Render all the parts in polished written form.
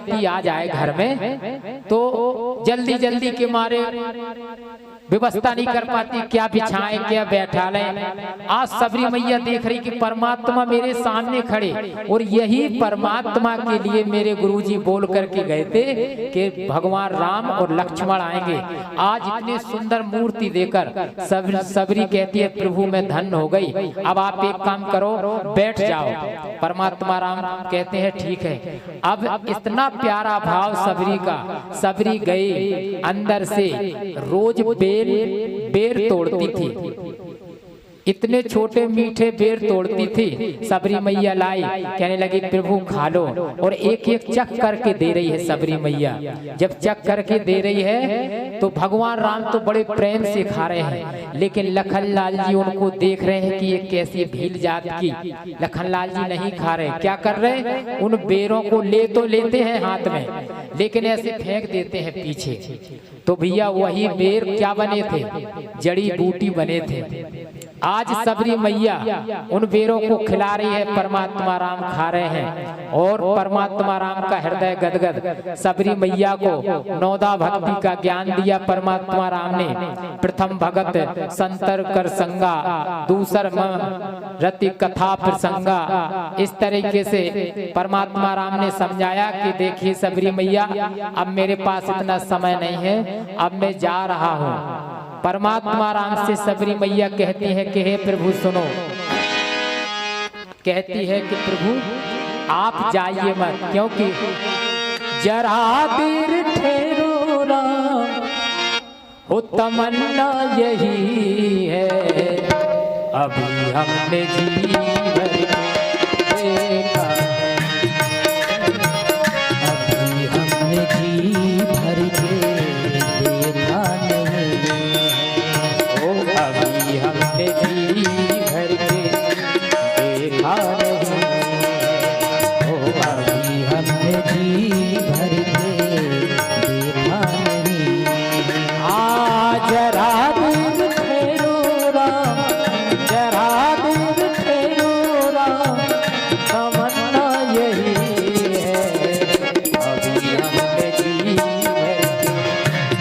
व्यक्ति आ जाए घर में तो जल्दी जल्दी के मारे व्यवस्था नहीं कर पाती, क्या बिछाएं क्या बैठा लें। आज सबरी मैया देख रही कि परमात्मा मेरे सामने खड़े, और यही परमात्मा के लिए मेरे गुरुजी बोल करके गए थे कि भगवान राम और लक्ष्मण आएंगे। आज इतने सुंदर मूर्ति देकर सबरी कहती है प्रभु मैं धन्य हो गई, अब आप एक काम करो बैठ जाओ। परमात्मा राम कहते हैं ठीक है। अब इतना प्यारा भाव सबरी का, सबरी गई अंदर से रोज बेर तोड़ती थी, इतने छोटे मीठे बेर तोड़ती थी। सबरी मैया लाई, कहने लगी प्रभु खा लो, और एक एक चख करके दे रही है सबरी मैया। जब चख करके दे रही है तो भगवान राम तो बड़े प्रेम से खा रहे हैं, लेकिन लखनलाल जी उनको देख रहे हैं कि ये कैसी भील जात की। लखनलाल जी नहीं खा रहे, क्या कर रहे हैं, उन बेरों को ले तो लेते हैं हाथ में, लेकिन ऐसे फेंक देते हैं पीछे। तो भैया वही बेर क्या बने थे, जड़ी बूटी बने थे। आज सबरी मैया उन बेरों को खिला रही है, परमात्मा राम खा रहे हैं, और परमात्मा राम का हृदय गदगद। सबरी मैया को नौदा भक्ति का ज्ञान दिया परमात्मा राम ने। प्रथम भगत संतर कर संगा, दूसर रति कथा प्रसंगा। इस तरीके से परमात्मा राम ने समझाया कि देखिए सबरी मैया अब मेरे पास इतना समय नहीं है, अब मैं जा रहा हूँ। परमात्मा राम से सबरी मैया कहती है कि हे प्रभु सुनो, कहती है कि प्रभु आप जाइए मत, क्योंकि जरा देर ठहरो राम, हो तमन्ना यही है, अभी हमने जी भर देखा, अभी हमने जी भर के देखा नहीं, अभी हमने जी भर के देखा नहीं, ओ अभी हमने जी भर के देखा नहीं। जरा दूर ठहरो राम, जरा दूर ठहरो राम, तमन्ना यही है, अभी हमने जी भर के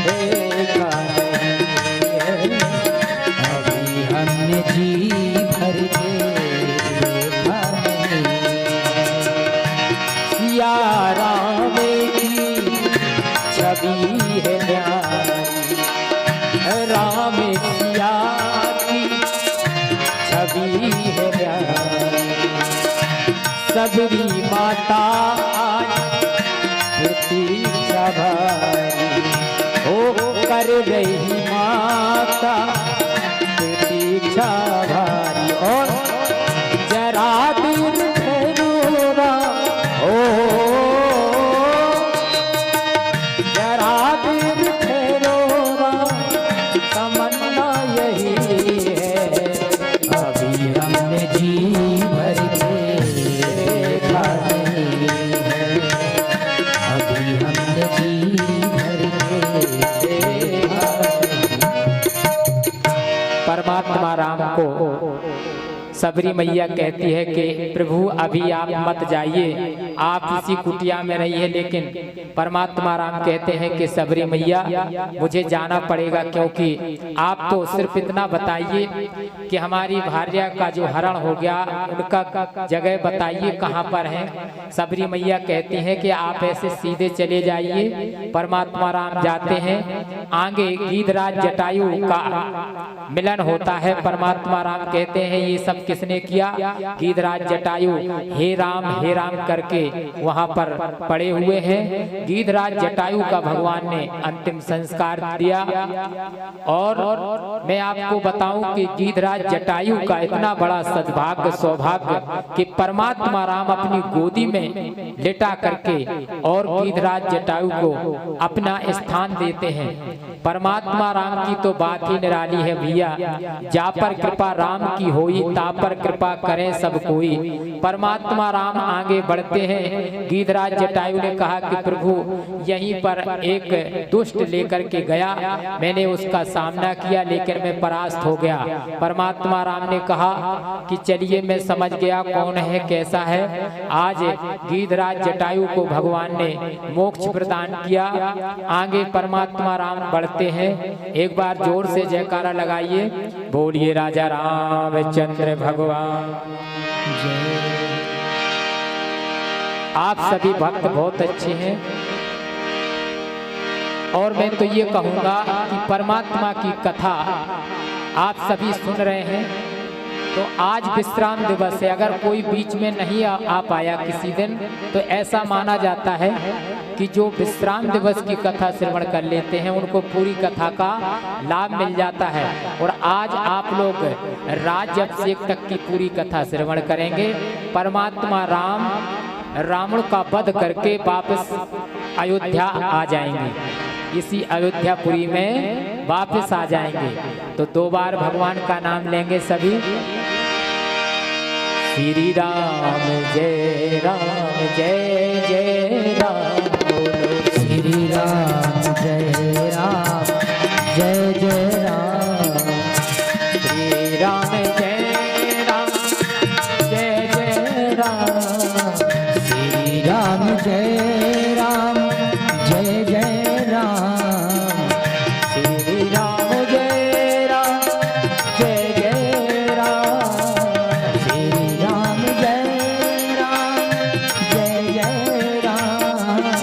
देखा नहीं, हमने जी भर के देखा नहीं। सिया राम की छवि है न्यारी, राम सिया की छवि है न्यारी, सबरी माता आज प्रतीक्षा भारी, ओ कर रही माता भारी, और जरा दूर ठहरो राम, ओ जरा दूर ठहरो राम, तमन्ना यही है, अभी हमने जी भर के देखा नहीं है, अभी हमने जी भर के देखा नहीं। परमात्मा राम को सबरी मैया कहती है कि प्रभु अभी आप मत जाइए, आप इसी कुटिया में रहिए। लेकिन परमात्मा राम कहते हैं कि सबरी मैया मुझे जाना पड़ेगा, क्योंकि आप तो सिर्फ इतना बताइए कि हमारी भार्या का जो हरण हो गया उनका जगह बताइए कहाँ पर है। सबरी मैया कहती हैं कि आप ऐसे सीधे चले जाइए। परमात्मा राम जाते हैं, आगे गीधराज जटायु का मिलन होता है। परमात्मा राम कहते हैं ये सब किसने किया? गीधराज जटायु हे राम करके वहां पर पड़े हुए हैं। गीधराज जटायु का भगवान ने अंतिम संस्कार दिया। और मैं आपको बताऊं कि गीधराज जटायु का इतना बड़ा सद्भाग्य सौभाग्य कि परमात्मा राम अपनी गोदी में लिटा करके और गीधराज जटायु को अपना स्थान देते हैं। परमात्मा राम की तो बात ही निराली है भैया। जा पर कृपा राम की होई ता पर कृपा करें सब कोई। परमात्मा राम आगे बढ़ते हैं। गीधराज जटायु ने कहा कि प्रभु यहीं पर एक दुष्ट लेकर के गया, मैंने उसका सामना किया लेकिन मैं परास्त हो गया। परमात्मा राम ने कहा कि चलिए मैं समझ गया कौन है कैसा है। आज गीधराज जटायु को भगवान ने मोक्ष प्रदान किया। आगे परमात्मा राम बढ़ते हैं। एक बार जोर से जयकारा लगाइए, बोलिए राजा रामचंद्र भगवान। आप सभी भक्त बहुत अच्छे हैं और मैं तो ये कहूँगा कि परमात्मा की कथा आप सभी सुन रहे हैं। तो आज विश्राम दिवस है, अगर कोई बीच में नहीं आ पाया किसी दिन तो ऐसा माना जाता है कि जो विश्राम दिवस की कथा श्रवण कर लेते हैं उनको पूरी कथा का लाभ मिल जाता है। और आज आप लोग राजअभिषेक तक की पूरी कथा श्रवण करेंगे। परमात्मा राम रावण का वध करके वापस अयोध्या आ जाएंगे, इसी अयोध्यापुरी में वापस आ जाएंगे। तो 2 बार भगवान का नाम लेंगे सभी। श्री राम जय जय राम, बोलो श्री राम जय राम जय जय राम। श्री राम जय राम जय जय राम। श्री राम जय राम जय जय राम। श्री राम जय राम जय जय राम। श्री राम जय राम जय जय राम।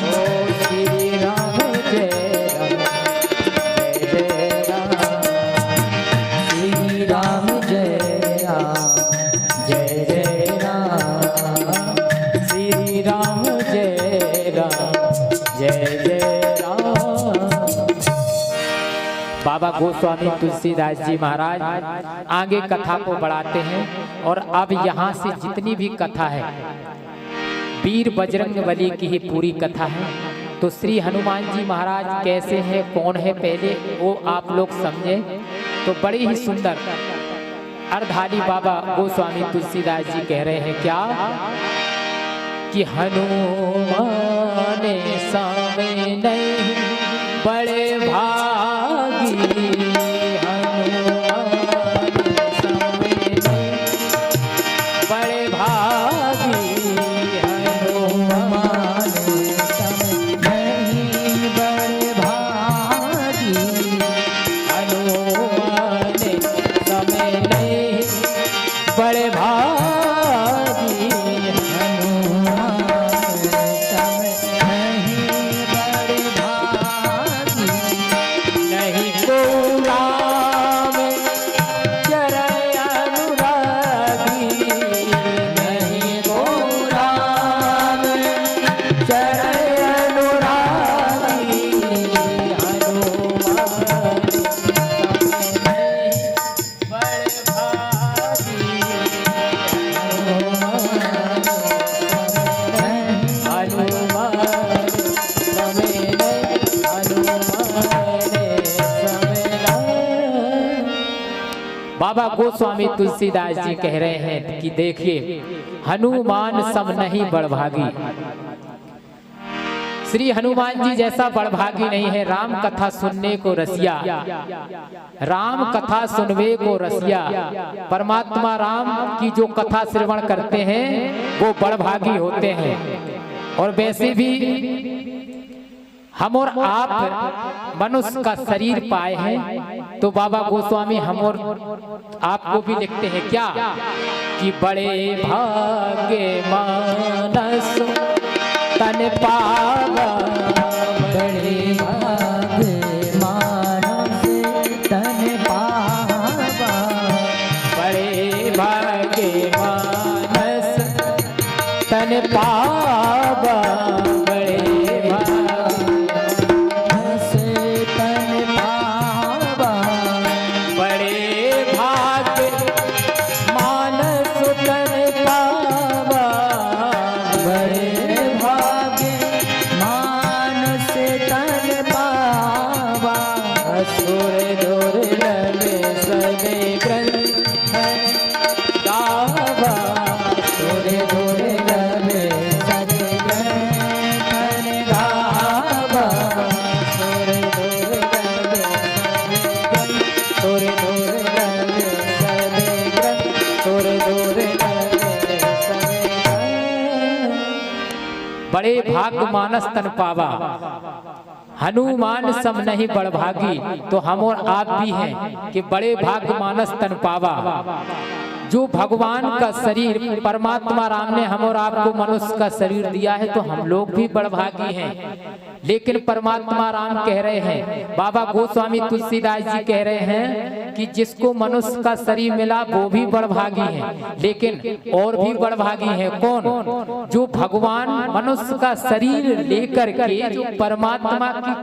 ओ श्री राम जय राम जय जय राम। श्री राम जय राम जय जय राम। श्री राम जय राम जय जय राम। बाबा गोस्वामी तुलसीदास जी महाराज आगे कथा को बढ़ाते हैं। और अब यहाँ से जितनी भी कथा है वीर बजरंगबली की ही पूरी कथा है। तो श्री हनुमान जी महाराज कैसे हैं, कौन है, पहले वो आप लोग समझे तो बड़ी ही सुंदर अर्धाली बाबा गोस्वामी तुलसीदास जी कह रहे हैं क्या कि हनुमान सामे नहीं बड़े भागी। हनुमान सामे नहीं बड़े भागी। हनुमान सम नहीं बड़े भागी। हनुमान सामे नहीं बड़े भागी। हनुमान सम नहीं बड़े भागी। नहीं को राम चरण अनुरागी। नहीं को राम चरण अनुरागी। हनुमान बड़े भागी। हनुमान समेत हनुमान समेत। बाबा गोस्वामी तुलसीदास जी कह रहे हैं कि देखिए हनुमान सम नहीं बड़भागी। श्री हनुमान जी जैसा बड़भागी नहीं है। राम कथा सुनने को रसिया, राम कथा सुनवे को रसिया। परमात्मा राम की जो कथा श्रवण करते हैं वो बड़भागी होते हैं। और वैसे भी हम और आप मनुष्य का शरीर पाए हैं तो बाबा गोस्वामी हम और आपको भी लिखते हैं क्या कि बड़े भाग्य मानस तन पावा। बड़े भाग्य मानस तन पावा। बड़े भाग्य मानस तन पावा। बड़े मानस तन पावा। बड़े भाग्य मानस तन पावा। बड़े भाग्य मानस तन पावा। असुर दुर्लभ सदे ग्रंथ बड़े भाग्य मानस तन पावा, हनुमान सम नहीं बड़भागी। तो हम और आप भी हैं कि बड़े भाग्य मानस तन पावा। जो भगवान का शरीर परमात्मा राम ने हम और आपको मनुष्य का शरीर दिया है, तो हम लोग भी बड़भागी हैं। लेकिन परमात्मा राम कह रहे हैं, बाबा गोस्वामी तुलसीदास जी कह रहे हैं कि जिसको मनुष्य का शरीर मिला वो भी बड़भागी है, लेकिन और भी बड़भागी है कौन? जो भगवान मनुष्य का शरीर लेकर के जो परमात्मा की